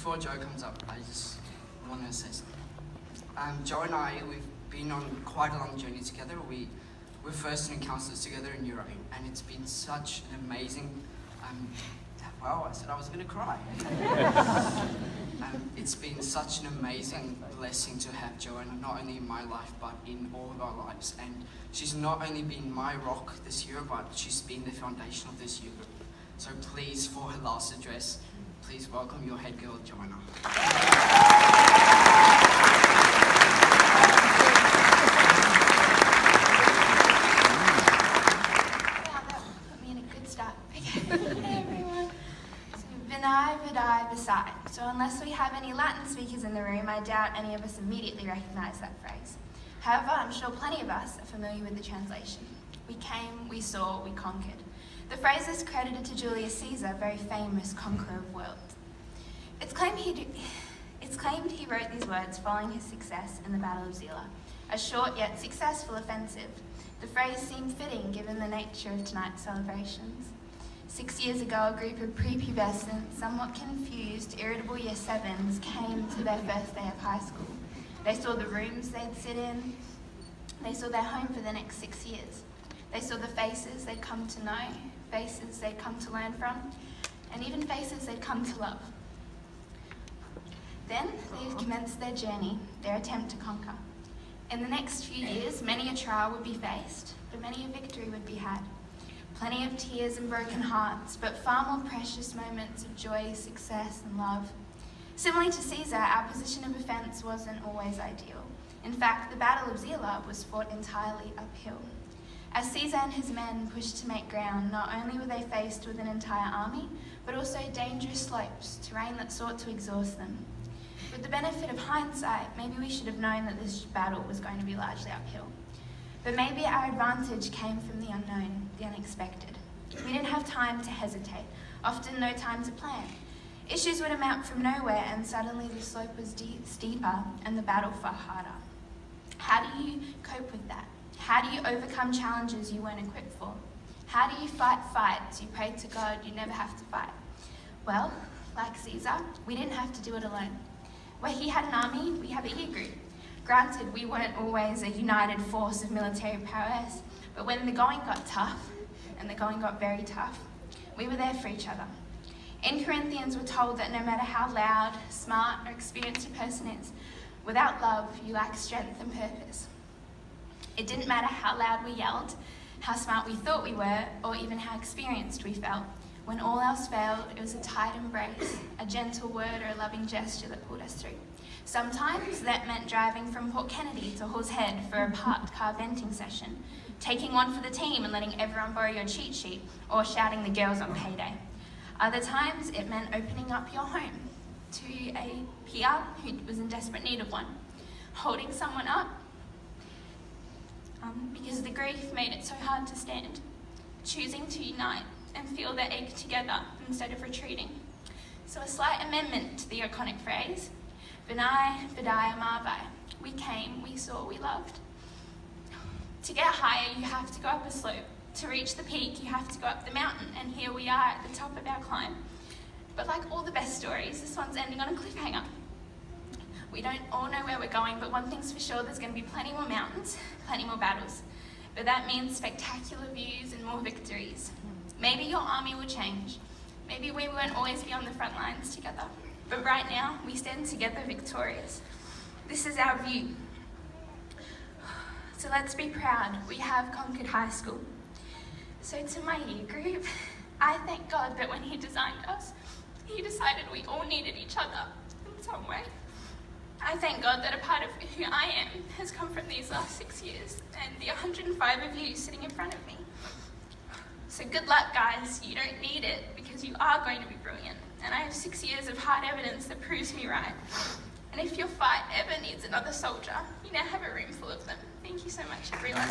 before Joe comes up, I just want to say something. Joe and I, we've been on quite a long journey together. We were first in councillors together in Euro, and it's been such an amazing, wow, I said I was going to cry. It's been such an amazing blessing to have Joanna, not only in my life, but in all of our lives. And she's not only been my rock this year, but she's been the foundation of this year group. So please, for her last address, please welcome your head girl, Joanna. Beside. So unless we have any Latin speakers in the room, I doubt any of us immediately recognise that phrase. However, I'm sure plenty of us are familiar with the translation. We came, we saw, we conquered. The phrase is credited to Julius Caesar, very famous conqueror of worlds. It's claimed he wrote these words following his success in the Battle of Zela, a short yet successful offensive. The phrase seemed fitting given the nature of tonight's celebrations. 6 years ago, a group of prepubescent, somewhat confused, irritable Year 7s came to their first day of high school. They saw the rooms they'd sit in. They saw their home for the next 6 years. They saw the faces they'd come to know, faces they'd come to learn from, and even faces they'd come to love. Then they commenced their journey, their attempt to conquer. In the next few years, many a trial would be faced, but many a victory would be had. Plenty of tears and broken hearts, but far more precious moments of joy, success, and love. Similarly to Caesar, our position of offence wasn't always ideal. In fact, the Battle of Zela was fought entirely uphill. As Caesar and his men pushed to make ground, not only were they faced with an entire army, but also dangerous slopes, terrain that sought to exhaust them. With the benefit of hindsight, maybe we should have known that this battle was going to be largely uphill. But maybe our advantage came from the unknown, the unexpected. We didn't have time to hesitate, often no time to plan. Issues would amount from nowhere, and suddenly the slope was steeper and the battle far harder. How do you cope with that? How do you overcome challenges you weren't equipped for? How do you fight fights you prayed to God you never have to fight? Well, like Caesar, we didn't have to do it alone. Where he had an army, we have a year group. Granted, we weren't always a united force of military prowess, but when the going got tough, and the going got very tough, we were there for each other. In Corinthians, we're told that no matter how loud, smart, or experienced a person is, without love, you lack strength and purpose. It didn't matter how loud we yelled, how smart we thought we were, or even how experienced we felt. When all else failed, it was a tight embrace, a gentle word, or a loving gesture that pulled us through. Sometimes that meant driving from Port Kennedy to Halls Head for a parked car venting session, taking one for the team and letting everyone borrow your cheat sheet, or shouting the girls on payday. Other times it meant opening up your home to a peer who was in desperate need of one, holding someone up because the grief made it so hard to stand, choosing to unite and feel their ache together instead of retreating. So a slight amendment to the iconic phrase, Vinai, Vidaya, Marvai. We came, we saw, we loved. To get higher, you have to go up a slope. To reach the peak, you have to go up the mountain, and here we are at the top of our climb. But like all the best stories, this one's ending on a cliffhanger. We don't all know where we're going, but one thing's for sure, there's going to be plenty more mountains, plenty more battles. But that means spectacular views and more victories. Maybe your army will change. Maybe we won't always be on the front lines together. But right now, we stand together victorious. This is our view. So let's be proud. We have conquered high school. So to my year group, I thank God that when he designed us, he decided we all needed each other in some way. I thank God that a part of who I am has come from these last 6 years and the 105 of you sitting in front of me. So good luck, guys. You don't need it because you are going to be brilliant. And I have 6 years of hard evidence that proves me right. And if your fight ever needs another soldier, you now have a room full of them. Thank you so much, everyone.